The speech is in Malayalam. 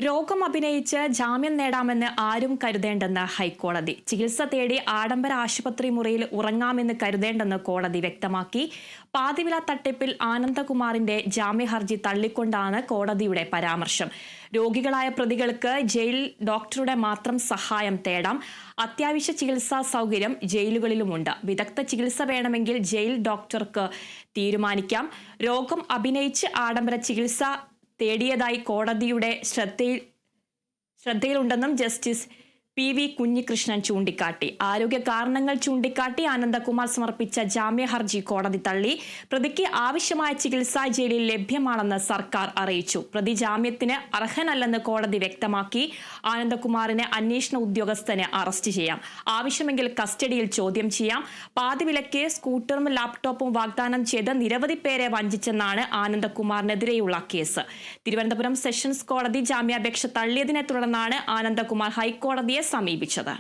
രോഗം അഭിനയിച്ച് ജാമ്യം നേടാമെന്ന് ആരും കരുതേണ്ടെന്ന് ഹൈക്കോടതി. ചികിത്സ തേടി ആഡംബര ആശുപത്രി മുറിയിൽ ഉറങ്ങാമെന്ന് കരുതേണ്ടെന്ന് കോടതി വ്യക്തമാക്കി. പാതിവില തട്ടിപ്പിൽ ആനന്ദകുമാറിന്റെ ജാമ്യ ഹർജി തള്ളിക്കൊണ്ടാണ് കോടതിയുടെ പരാമർശം. രോഗികളായ പ്രതികൾക്ക് ജയിൽ ഡോക്ടറുടെ മാത്രം സഹായം തേടാം. അത്യാവശ്യ ചികിത്സാ സൗകര്യം ജയിലുകളിലുമുണ്ട്. വിദഗ്ധ ചികിത്സ വേണമെങ്കിൽ ജയിൽ ഡോക്ടർക്ക് തീരുമാനിക്കാം. രോഗം അഭിനയിച്ച് ആഡംബര ചികിത്സ തേടിയതായി കോടതിയുടെ ശ്രദ്ധയിലുണ്ടെന്നും ജസ്റ്റിസ് പി.വി. കുഞ്ഞികൃഷ്ണൻ ചൂണ്ടിക്കാട്ടി. ആരോഗ്യ കാരണങ്ങൾ ചൂണ്ടിക്കാട്ടി ആനന്ദകുമാർ സമർപ്പിച്ച ജാമ്യ ഹർജി കോടതി തള്ളി. പ്രതിക്ക് ആവശ്യമായ ചികിത്സ ജയിലിൽ ലഭ്യമാണെന്ന് സർക്കാർ അറിയിച്ചു. പ്രതി ജാമ്യത്തിന് അർഹനല്ലെന്ന് കോടതി വ്യക്തമാക്കി. ആനന്ദകുമാറിനെ അന്വേഷണ ഉദ്യോഗസ്ഥന് അറസ്റ്റ് ചെയ്യാം. ആവശ്യമെങ്കിൽ കസ്റ്റഡിയിൽ ചോദ്യം ചെയ്യാം. പാതിവിലയ്ക്ക് സ്കൂട്ടറും ലാപ്ടോപ്പും വാഗ്ദാനം ചെയ്ത് നിരവധി പേരെ വഞ്ചിച്ചെന്നാണ് ആനന്ദകുമാറിനെതിരെയുള്ള കേസ്. തിരുവനന്തപുരം സെഷൻസ് കോടതി ജാമ്യാപേക്ഷ തള്ളിയതിനെ തുടർന്നാണ് ആനന്ദകുമാർ ഹൈക്കോടതിയെ സമീപിച്ചത്.